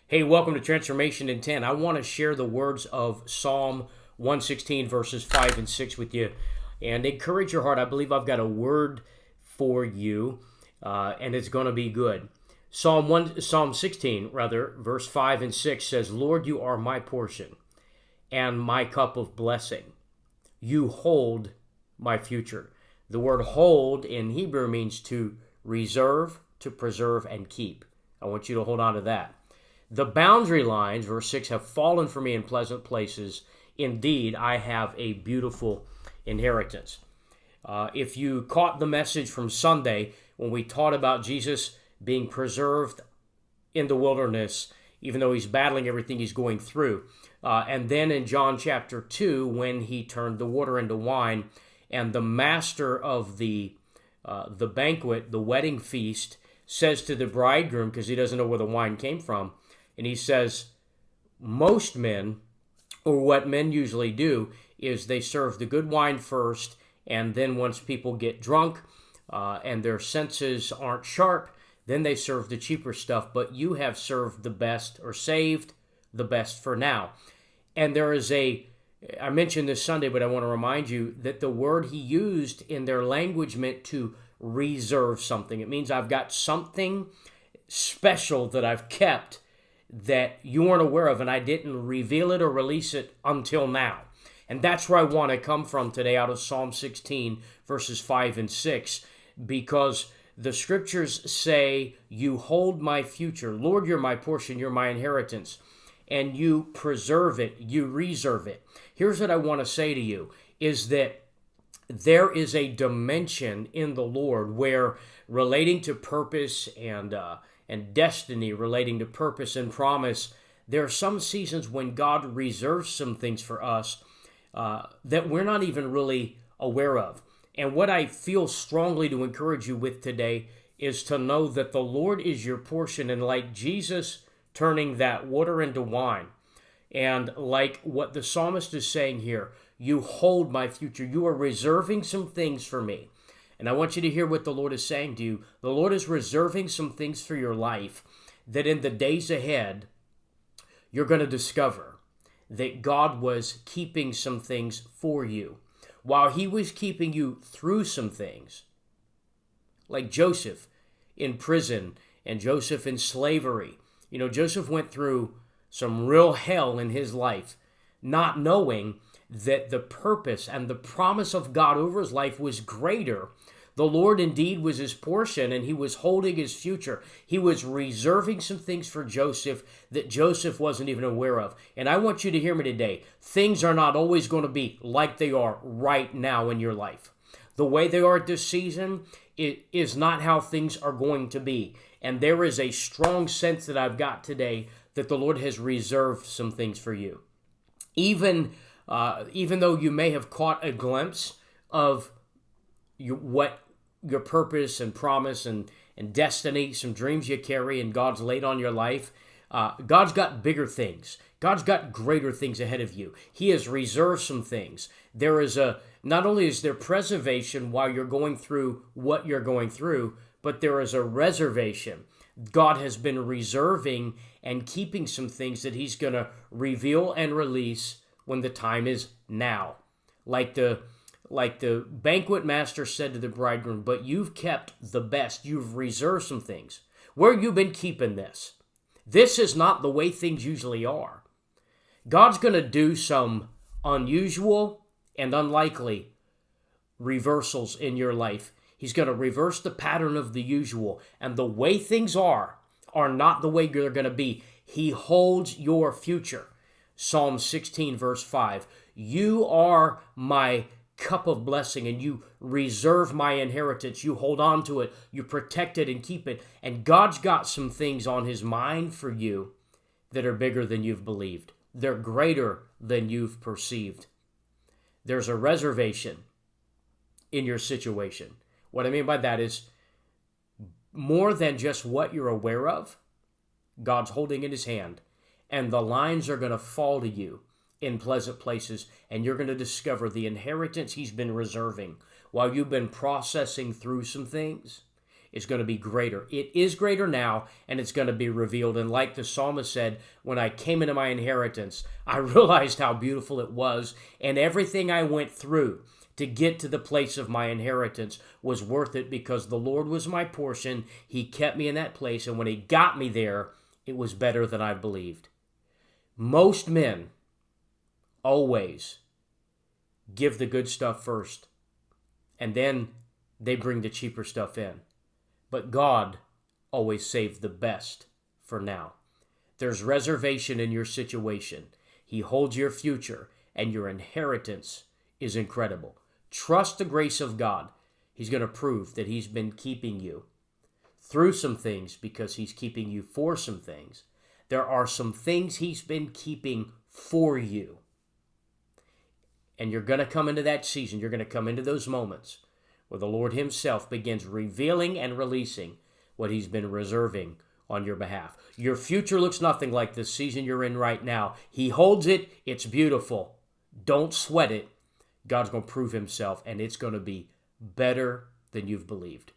Hey, welcome to Transformation in 10. I want to share the words of Psalm 116, verses 5 and 6 with you and encourage your heart. I believe I've got a word for you, and it's going to be good. Psalm 16, verse 5 and 6 says, Lord, you are my portion and my cup of blessing. You hold my future. The word hold in Hebrew means to reserve, to preserve, and keep. I want you to hold on to that. The boundary lines, verse 6, have fallen for me in pleasant places. Indeed, I have a beautiful inheritance. If you caught the message from Sunday when we taught about Jesus being preserved in the wilderness, even though he's battling everything he's going through, and then in John chapter 2, when he turned the water into wine, and the master of the banquet, the wedding feast, says to the bridegroom, because he doesn't know where the wine came from, and he says, most men, or what men usually do, is they serve the good wine first, and then once people get drunk and their senses aren't sharp, then they serve the cheaper stuff. But you have served the best, or saved the best for now. And there is I mentioned this Sunday, but I want to remind you that the word he used in their language meant to reserve something. It means I've got something special that I've kept that you weren't aware of, and I didn't reveal it or release it until now. And that's where I want to come from today, out of Psalm 16, verses 5 and 6, because the scriptures say, you hold my future. Lord, you're my portion, you're my inheritance, and you preserve it, you reserve it. Here's what I want to say to you, is that there is a dimension in the Lord where, relating to purpose and destiny, relating to purpose and promise, there are some seasons when God reserves some things for us that we're not even really aware of. And what I feel strongly to encourage you with today is to know that the Lord is your portion, and like Jesus turning that water into wine, and like what the psalmist is saying here, you hold my future. You are reserving some things for me. And I want you to hear what the Lord is saying to you. The Lord is reserving some things for your life that in the days ahead, you're going to discover that God was keeping some things for you. While he was keeping you through some things, like Joseph in prison and Joseph in slavery. You know, Joseph went through some real hell in his life, not knowing that the purpose and the promise of God over his life was greater. The Lord indeed was his portion, and he was holding his future. He was reserving some things for Joseph that Joseph wasn't even aware of. And I want you to hear me today. Things are not always going to be like they are right now in your life. The way they are this season, it is not how things are going to be. And there is a strong sense that I've got today that the Lord has reserved some things for you. Even though you may have caught a glimpse of what your purpose and promise and destiny, some dreams you carry and God's laid on your life, God's got bigger things. God's got greater things ahead of you. He has reserved some things. Not only is there preservation while you're going through what you're going through, but there is a reservation. God has been reserving and keeping some things that he's going to reveal and release when the time is now. Like the banquet master said to the bridegroom, but you've kept the best. You've reserved some things. Where have you been keeping this? This is not the way things usually are. God's going to do some unusual and unlikely reversals in your life. He's going to reverse the pattern of the usual. And the way things are not the way they're going to be. He holds your future. Psalm 16, verse 5. You are my cup of blessing, and you reserve my inheritance. You hold on to it. You protect it and keep it. And God's got some things on his mind for you that are bigger than you've believed. They're greater than you've perceived. There's a reservation in your situation. What I mean by that is more than just what you're aware of, God's holding in his hand, and the lines are going to fall to you in pleasant places, and you're going to discover the inheritance he's been reserving while you've been processing through some things. is going to be greater. It is greater now, and it's going to be revealed. And like the psalmist said, when I came into my inheritance, I realized how beautiful it was, and everything I went through to get to the place of my inheritance was worth it because the Lord was my portion. He kept me in that place, and when He got me there, it was better than I believed. Most men always give the good stuff first, and then they bring the cheaper stuff in. But God always saved the best for now. There's reservation in your situation. He holds your future, and your inheritance is incredible. Trust the grace of God. He's going to prove that He's been keeping you through some things because He's keeping you for some things. There are some things He's been keeping for you. And you're going to come into that season. You're going to come into those moments where the Lord Himself begins revealing and releasing what He's been reserving on your behalf. Your future looks nothing like this season you're in right now. He holds it. It's beautiful. Don't sweat it. God's going to prove Himself, and it's going to be better than you've believed.